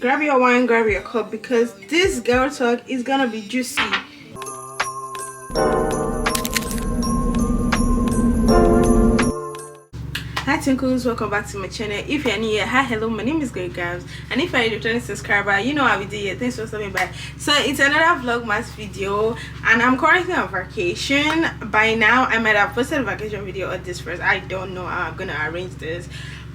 Grab your wine, grab your cup, because this girl talk is gonna be juicy. Hi Tinkles, welcome back to my channel. If you're new here, hi, hello, my name is glorygabs, and if you're a returning subscriber, you know how we do it. Thanks for stopping by. So it's another Vlogmas video, and I'm currently on vacation. By now I might have posted a vacation video on this first. I don't know how I'm gonna arrange this,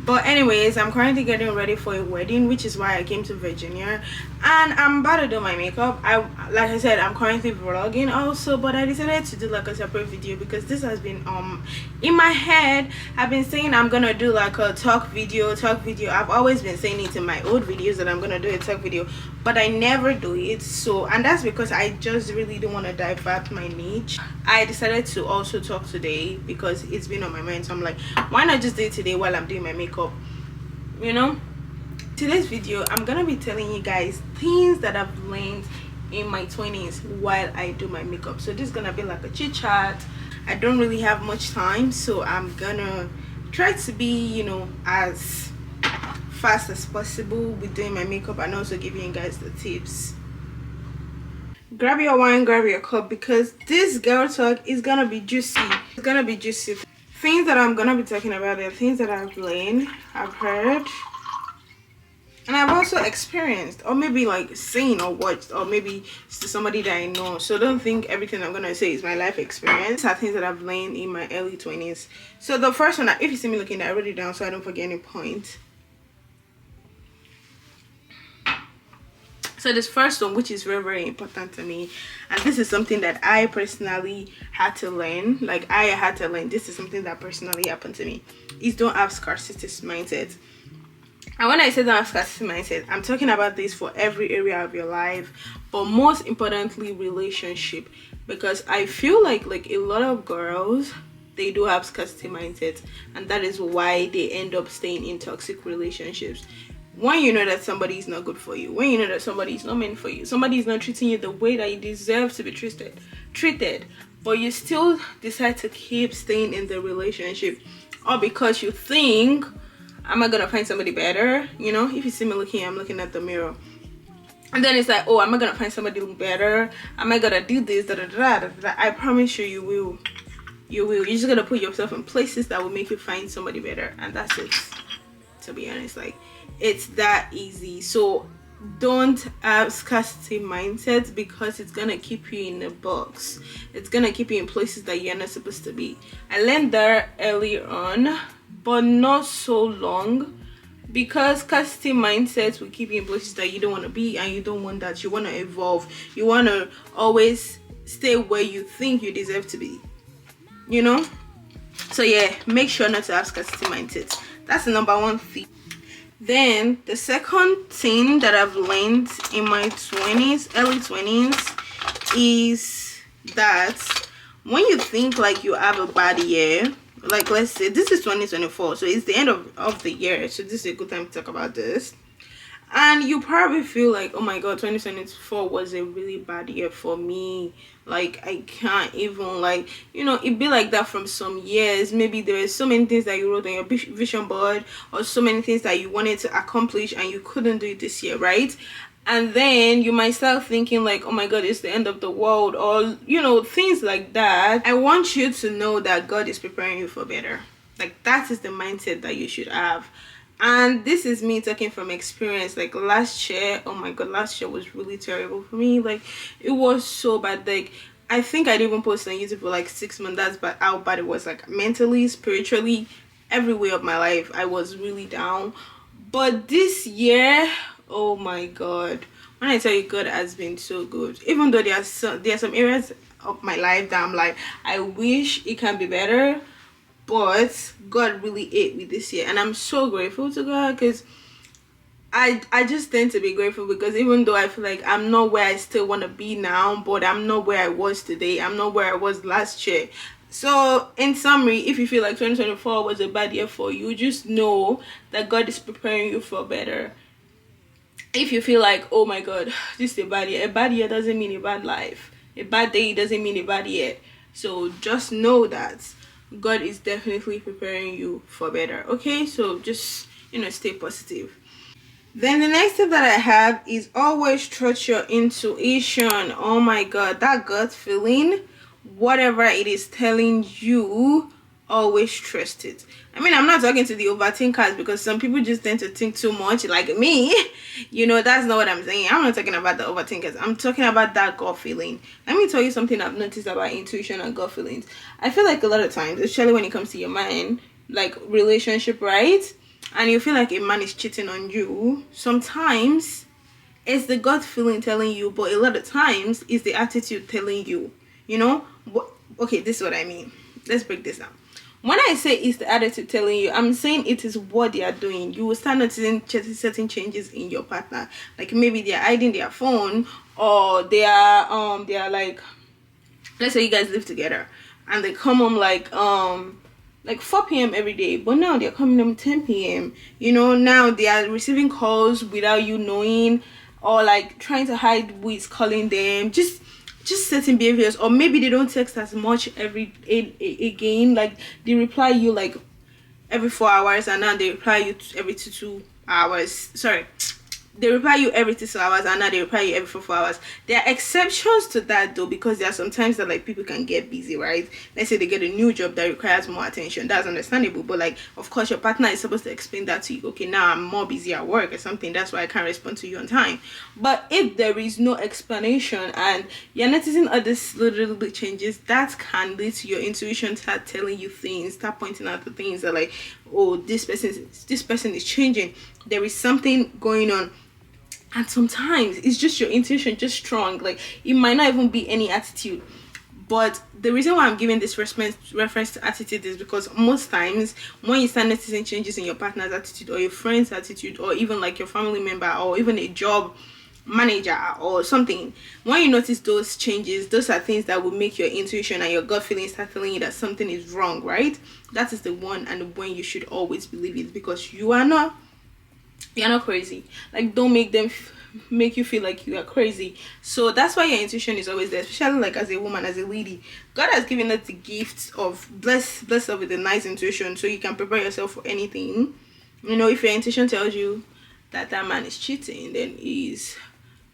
but anyways, I'm currently getting ready for a wedding, which is why I came to Virginia, and I'm about to do my makeup. Like I said, I'm currently vlogging also, but I decided to do like a separate video because this has been in my head. I've been saying I'm gonna do like a talk video. I've always been saying it in my old videos that I'm gonna do a talk video, but I never do it. So, and that's because I just really don't want to divert my niche. I decided to also talk today because it's been on my mind, so I'm like, why not just do it today while I'm doing my makeup, you know. Today's video, I'm gonna be telling you guys things that I've learned in my 20s while I do my makeup. So this is gonna be like a chit chat. I don't really have much time, so I'm gonna try to be, you know, as fast as possible with doing my makeup and also giving you guys the tips. Grab your wine, grab your cup, because this girl talk is gonna be juicy. It's gonna be juicy. Things that I'm gonna be talking about are things that I've learned, I've heard, and I've also experienced, or maybe like seen or watched, or maybe it's to somebody that I know. So don't think everything I'm gonna say is my life experience. These are things that I've learned in my early 20s. So the first one, if you see me looking, I wrote it down so I don't forget any point. So this first one, which is very, very important to me, and this is something that I personally had to learn. Like I had to learn. This is something that personally happened to me. Is don't have scarcity mindset. And when I say don't have scarcity mindset, I'm talking about this for every area of your life, but most importantly, relationship. Because I feel like a lot of girls, they do have scarcity mindset, and that is why they end up staying in toxic relationships. When you know that somebody is not good for you, when you know that somebody is not meant for you, somebody is not treating you the way that you deserve to be treated, but you still decide to keep staying in the relationship, or because you think, am I gonna find somebody better? You know, if you see me looking, I'm looking at the mirror, and then it's like, oh, am I gonna find somebody better? Am I gonna do this? Da, da, da, da, da. I promise you, you will. You're just gonna put yourself in places that will make you find somebody better, and that's it. To be honest, like, it's that easy. So don't have scarcity mindset, because it's gonna keep you in a box. It's gonna keep you in places that you're not supposed to be. I learned that early on, but not so long, because scarcity mindsets will keep you in places that you don't want to be, and you don't want that. You want to evolve. You want to always stay where you think you deserve to be, you know. So yeah, make sure not to have scarcity mindset. That's the number one thing. Then the second thing that I've learned in my 20s, early 20s, is that when you think like you have a bad year, like let's say this is 2024, so it's the end of the year, so this is a good time to talk about this, and you probably feel like, oh my god, 2024 was a really bad year for me. Like I can't even, like, you know, it'd be like that from some years. Maybe there were so many things that you wrote on your vision board, or so many things that you wanted to accomplish and you couldn't do it this year, right? And then you might start thinking like, oh my god, it's the end of the world, or you know, things like that. I want you to know that God is preparing you for better. Like that is the mindset that you should have. And this is me talking from experience. Like last year, oh my god, last year was really terrible for me. Like it was so bad. Like I think I didn't even post on YouTube for like 6 months. That's but how bad it was. Like mentally, spiritually, every way of my life, I was really down. But this year, oh my god, when I tell you, God has been so good. Even though there are some areas of my life that I'm like, I wish it can be better, but God really ate me this year, and I'm so grateful to God, because I just tend to be grateful, because even though I feel like I'm not where I still want to be now, but I'm not where I was today, I'm not where I was last year. So in summary, if you feel like 2024 was a bad year for you, just know that God is preparing you for better. If you feel like, oh my god, this is a bad year doesn't mean a bad life. A bad day doesn't mean a bad year. So just know that God is definitely preparing you for better. Okay, so just, you know, stay positive. Then the next tip that I have is always trust your intuition. Oh my god, that gut feeling, whatever it is telling you, always trust it. I mean, I'm not talking to the overthinkers, because some people just tend to think too much, like me. That's not what I'm saying. I'm not talking about the overthinkers. I'm talking about that gut feeling. Let me tell you something I've noticed about intuition and gut feelings. I feel like a lot of times, especially when it comes to your man, like relationship, right? And you feel like a man is cheating on you, sometimes it's the gut feeling telling you, but a lot of times it's the attitude telling you. Okay, this is what I mean. Let's break this down. When I say it's the attitude telling you, I'm saying it is what they are doing. You will start noticing certain changes in your partner. Like maybe they are hiding their phone, or they are like, let's say you guys live together and they come home like 4 p.m. every day, but now they're coming home 10 p.m. Now they are receiving calls without you knowing, or like trying to hide who is calling them. Just certain behaviors. Or maybe they don't text as much again, like they reply you like every 4 hours, and now they reply you every 2 hours. Sorry, they reply you every 2 hours, and now they reply you every 4 hours. There are exceptions to that though, because there are sometimes that like people can get busy, right? Let's say they get a new job that requires more attention. That's understandable, but like, of course, your partner is supposed to explain that to you. Okay, now I'm more busy at work or something, that's why I can't respond to you on time. But if there is no explanation and you're noticing all these little bit changes, that can lead to your intuition start telling you things, start pointing out the things that like, oh, this person is changing, there is something going on. And sometimes it's just your intuition just strong. Like, it might not even be any attitude. But the reason why I'm giving this reference to attitude is because most times when you start noticing changes in your partner's attitude, or your friend's attitude, or even like your family member, or even a job manager or something, when you notice those changes, those are things that will make your intuition and your gut feeling start telling you that something is wrong, right? That is the one and when you should always believe it, because you're not crazy. Like, don't make them make you feel like you are crazy. So that's why your intuition is always there, especially like as a woman, as a lady. God has given us the gift of bless us with a nice intuition, so you can prepare yourself for anything. If your intuition tells you that man is cheating, then he's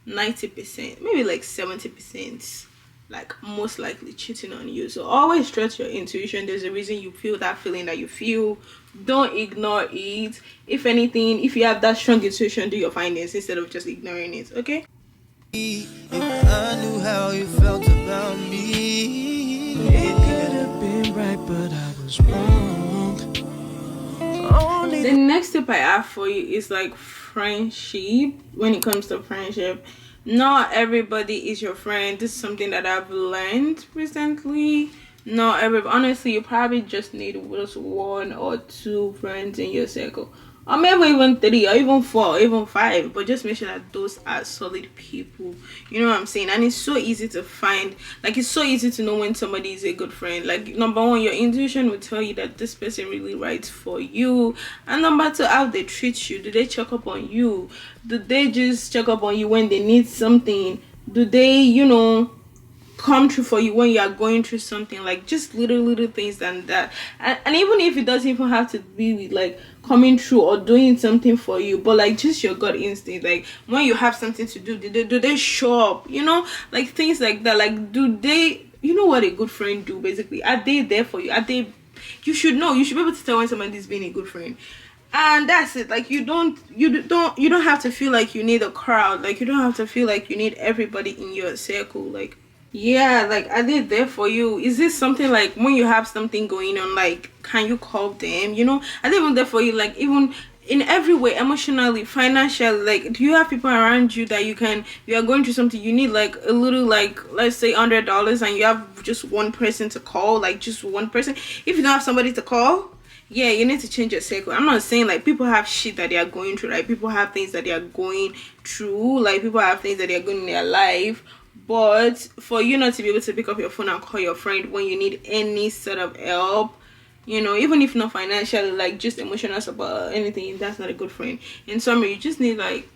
90%, maybe like 70%, like most likely cheating on you. So always trust your intuition. There's a reason you feel that feeling that you feel. Don't ignore it. If anything, if you have that strong intuition, do your findings instead of just ignoring it. Okay, if I knew how you felt about me, it could have been right, but I was wrong. The next tip I have for you is like friendship. When it comes to friendship, not everybody is your friend. This is something that I've learned recently. Not everybody. Honestly, you probably just need just 1 or 2 friends in your circle, or maybe even 3, or even 4, or even 5. But just make sure that those are solid people. You know what I'm saying? And it's so easy to find. Like, it's so easy to know when somebody is a good friend. Like, number 1, your intuition will tell you that this person really writes for you. And number 2, how they treat you. Do they check up on you? Do they just check up on you when they need something? Do they, come true for you when you are going through something? Like, just little things than that. And even if it doesn't even have to be with like coming true or doing something for you, but like just your gut instinct, like when you have something to do, do they show up? Like things like that. Like, do they, what a good friend do basically? Are they there for you? You should know. You should be able to tell when somebody is being a good friend. And that's it. Like, you don't have to feel like you need a crowd. Like, you don't have to feel like you need everybody in your circle. Like, yeah, like, are they there for you? Is this something like when you have something going on, like, can you call them? Are they even there for you? Like, even in every way, emotionally, financially. Like, do you have people around you that you are going through something, you need like a little, like, let's say $100, and you have just one person to call, like just one person. If you don't have somebody to call, yeah, you need to change your circle. I'm not saying like people have shit that they are going through, like people have things that they are going through, like people have things that they are going in their life. But for you not to be able to pick up your phone and call your friend when you need any sort of help, even if not financially, like just emotional support or anything, that's not a good friend. In summary, you just need like,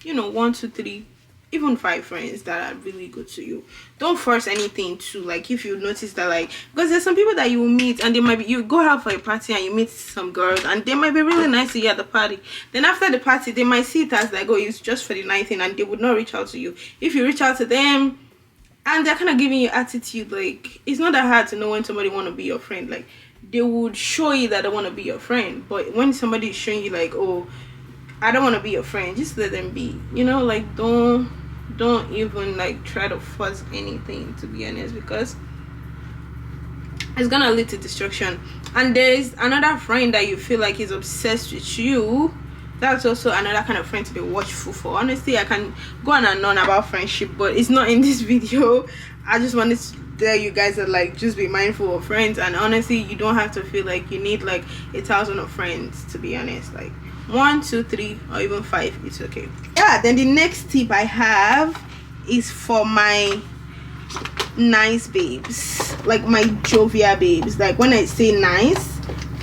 1, 2, 3, even 5 friends that are really good to you. Don't force anything to, like, if you notice that, like, because there's some people that you will meet and they might be, you go out for a party and you meet some girls and they might be really nice to you at the party. Then after the party, they might see it as like, oh, it's just for the night thing, and they would not reach out to you. If you reach out to them and they're kind of giving you attitude, like, it's not that hard to know when somebody want to be your friend. Like, they would show you that they want to be your friend. But when somebody is showing you like, oh, I don't want to be your friend, just let them be, you know. Like, don't even like try to force anything, to be honest, because it's gonna lead to destruction. And there's another friend that you feel like is obsessed with you. That's also another kind of friend to be watchful for. Honestly, I can go on and on about friendship, but it's not in this video. I just wanted to tell you guys that, like, just be mindful of friends. And honestly, you don't have to feel like you need like 1,000 of friends, to be honest. Like 1, 2, 3, or even 5, it's okay. Yeah, then the next tip I have is for my nice babes, like my jovial babes. Like, when I say nice,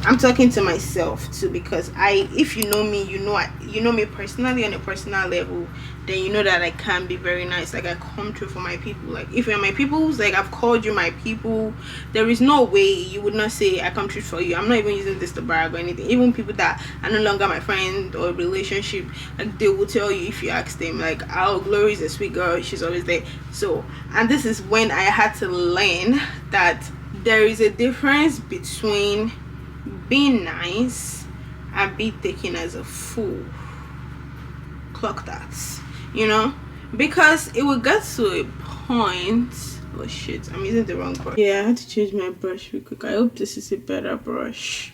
I'm talking to myself too, because if you know me, you know me personally on a personal level, then you know that I can be very nice. Like, I come true for my people. Like, if you're my people's, like, I've called you my people, there is no way you would not say I come true for you. I'm not even using this to brag or anything. Even people that are no longer my friend or relationship, like, they will tell you if you ask them, like, oh, Glory is a sweet girl, she's always there. So, and this is when I had to learn that there is a difference between being nice and being taken as a fool. Clock that, you know, because it will get to a point. Oh shit, I'm using the wrong brush. Yeah, I had to change my brush real quick. I hope this is a better brush.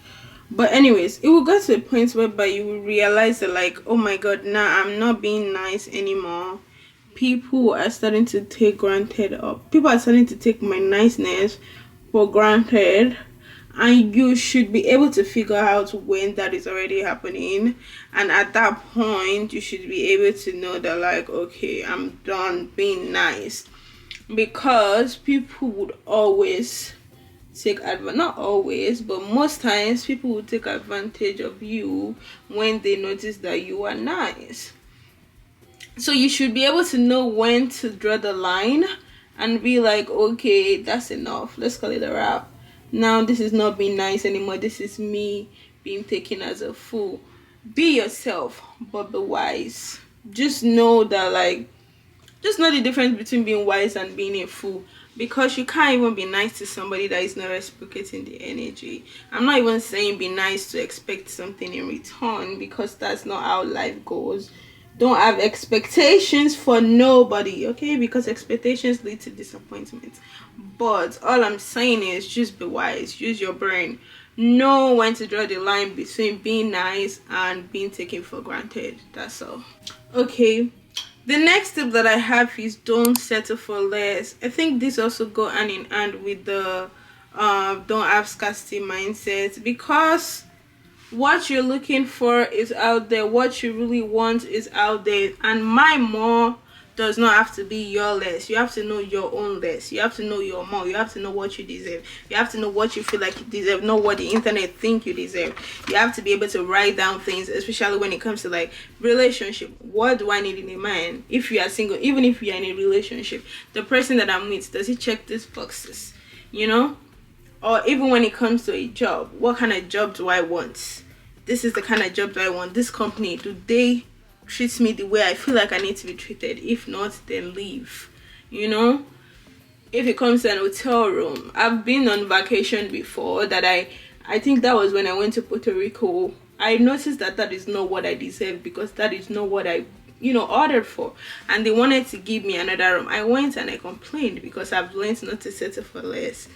But anyways, it will get to a point whereby you will realize that, like, oh my god, now I'm not being nice anymore. People are starting to take granted up. People are starting to take my niceness for granted. And you should be able to figure out when that is already happening. And at that point, you should be able to know that, like, okay, I'm done being nice. Because people would always take advantage, not always, but most times, people will take advantage of you when they notice that you are nice. So you should be able to know when to draw the line and be like, okay, that's enough. Let's call it a wrap. Now this is not being nice anymore. This is me being taken as a fool. Be yourself, but be wise. Just know that, like, just know the difference between being wise and being a fool. Because you can't even be nice to somebody that is not reciprocating the energy. I'm not even saying be nice to expect something in return, because that's not how life goes. Don't have expectations for nobody, okay? Because expectations lead to disappointment. But all I'm saying is just be wise. Use your brain. Know when to draw the line between being nice and being taken for granted. That's all. Okay. The next tip that I have is don't settle for less. I think this also go hand in hand with the don't have scarcity mindset, because what you're looking for is out there. What you really want is out there. And my more does not have to be your less. You have to know your own less. You have to know your more. You have to know what you deserve. You have to know what you feel like you deserve, not what the internet think you deserve. You have to be able to write down things, especially when it comes to, like, relationship. What do I need in a man? If you are single, even if you are in a relationship, the person that I'm with, does he check these boxes? You know? Or even when it comes to a job, what kind of job do I want? This is the kind of job that I want. This company, do they treat me the way I feel like I need to be treated? If not, then leave. You know? If it comes to an hotel room, I've been on vacation before that I think that was when I went to Puerto Rico. I noticed that that is not what I deserve, because that is not what I, you know, ordered for. And they wanted to give me another room. I went and I complained, because I've learned not to settle for less.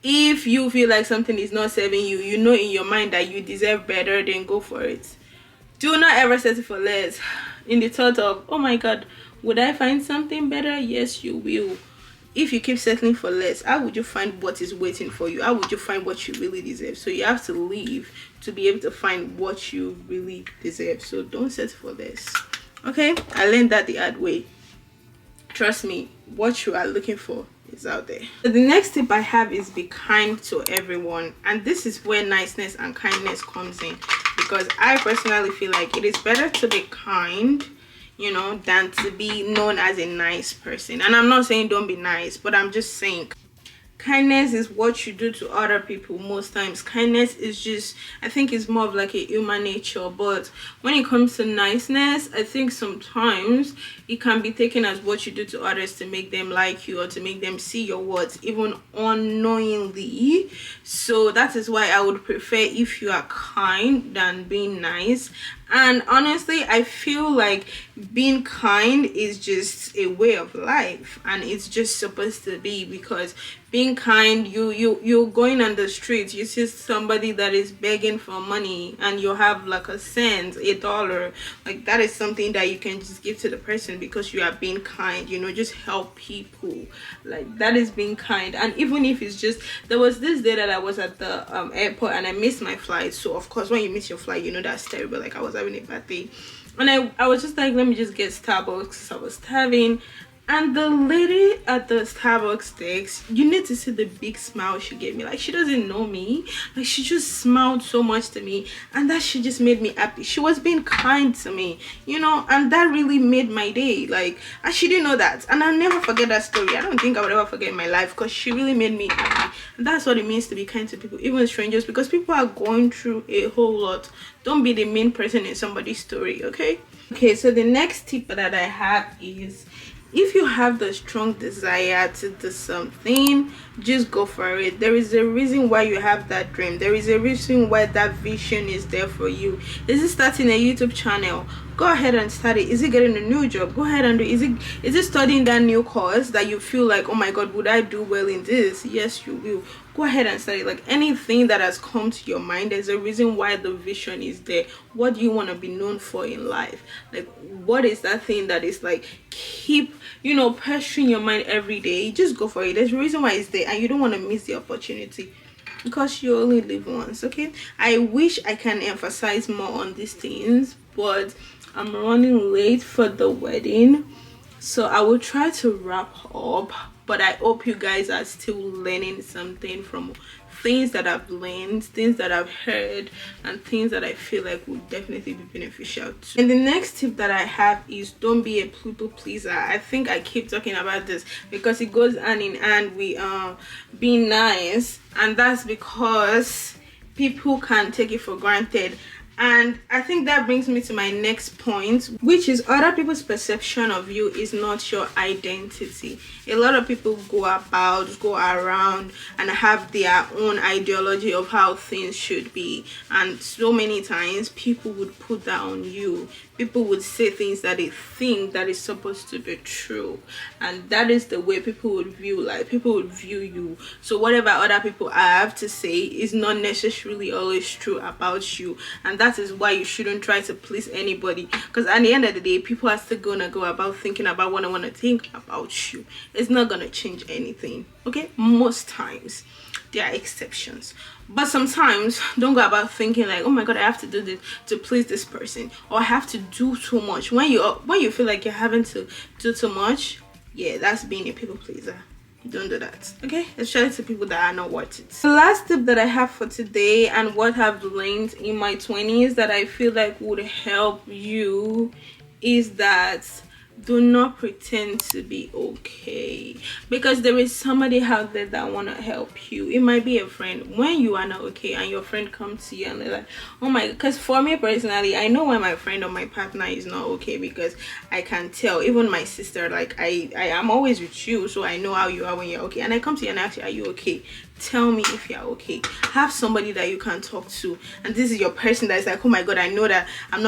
If you feel like something is not serving you, you know in your mind that you deserve better, then go for it. Do not ever settle for less in the thought of, oh my god, would I find something better? Yes, you will. If you keep settling for less, how would you find what is waiting for you? How would you find what you really deserve? So you have to leave to be able to find what you really deserve. So don't settle for less. Okay, I learned that the hard way. Trust me, what you are looking for is out there. So the next tip I have is be kind to everyone. And this is where niceness and kindness comes in, because I personally feel like it is better to be kind. you know, than to be known as a nice person. And I'm not saying don't be nice, but I'm just saying kindness is what you do to other people. Most times kindness is just, I think it's more of like a human nature. But when it comes to niceness, I think sometimes it can be taken as what you do to others to make them like you or to make them see your words even unknowingly. So that is why I would prefer if you are kind than being nice. And honestly, I feel like being kind is just a way of life, and it's just supposed to be. Because being kind, you're going on the streets, you see somebody that is begging for money, and you have like a cent, $1, like that is something that you can just give to the person because you are being kind, you know, just help people. Like that is being kind. And even if it's just, there was this day that I was at the airport and I missed my flight. So of course when you miss your flight, you know that's terrible. Like I was having a bad day, and I was just like, let me just get Starbucks. I was starving. And the lady at the Starbucks desk, you need to see the big smile she gave me. Like she doesn't know me, like she just smiled so much to me, and that she just made me happy. She was being kind to me, you know, and that really made my day. Like, and she didn't know that, and I'll never forget that story. I don't think I would ever forget in my life, because she really made me happy. And that's what it means to be kind to people, even strangers, because people are going through a whole lot. Don't be the main person in somebody's story. Okay, so the next tip that I have is, if you have the strong desire to do something, just go for it. There is a reason why you have that dream. There is a reason why that vision is there for you. Is it starting a YouTube channel? Go ahead and start it. Is it getting a new job? Go ahead and do it. Is it studying that new course that you feel like, oh my god, would I do well in this? Yes, you will. Go ahead and study. Like anything that has come to your mind, there's a reason why the vision is there. What do you want to be known for in life? Like, what is that thing that is like, keep, you know, pestering your mind every day? Just go for it. There's a reason why it's there, and you don't want to miss the opportunity, because you only live once. Okay, I wish I can emphasize more on these things, but I'm running late for the wedding, so I will try to wrap up. But I hope you guys are still learning something from things that I've learned, things that I've heard, and things that I feel like would definitely be beneficial too. And the next tip that I have is, don't be a people pleaser. I think I keep talking about this because it goes hand in hand with being nice, and that's because people can take it for granted. And I think that brings me to my next point, which is other people's perception of you is not your identity. A lot of people go around and have their own ideology of how things should be, and so many times people would put that on you. People would say things that they think that is supposed to be true, and that is the way people would view life. People would view you. So whatever other people have to say is not necessarily always true about you, and that is why you shouldn't try to please anybody, because at the end of the day, people are still gonna go about thinking about what I want to think about you. It's not gonna change anything. Okay, most times. There are exceptions, but sometimes don't go about thinking like, oh my god, I have to do this to please this person, or I have to do too much. When you feel like you're having to do too much, yeah, that's being a people pleaser. Don't do that, okay? Especially to people that are not worth it. The last tip that I have for today, and what I've learned in my 20s that I feel like would help you, is that do not pretend to be okay, because there is somebody out there that want to help you. It might be a friend. When you are not okay and your friend comes to you and they're like, oh my, because for me personally, I know when my friend or my partner is not okay, because I can tell. Even my sister, like I am always with you, so I know how you are when you're okay, and I come to you and ask you, are you okay? Tell me if you're okay. Have somebody that you can talk to, and this is your person that is like, oh my god, I know that I'm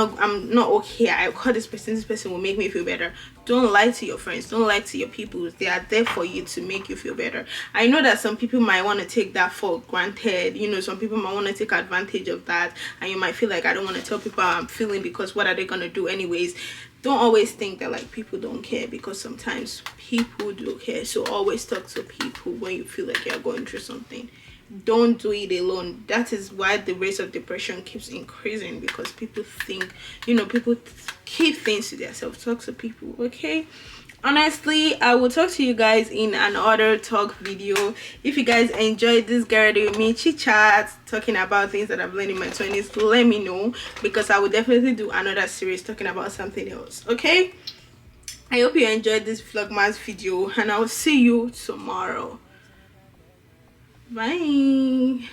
not okay. I call this person will make me feel better. Don't lie to your friends, don't lie to your people. They are there for you to make you feel better. I know that some people might want to take that for granted, you know, some people might want to take advantage of that, and you might feel like, I don't want to tell people how I'm feeling, because what are they gonna do anyways? Don't always think that like people don't care, because sometimes people do care. So always talk to people when you feel like you're going through something. Don't do it alone. That is why the rate of depression keeps increasing, because people think, you know, people keep things to themselves. Talk to people, okay? honestly, I will talk to you guys in another talk video. If you guys enjoyed this girl with me chit chat talking about things that I've learned in my 20s, let me know, because I will definitely do another series talking about something else. Okay, I hope you enjoyed this vlogmas video, and I'll see you tomorrow. Bye.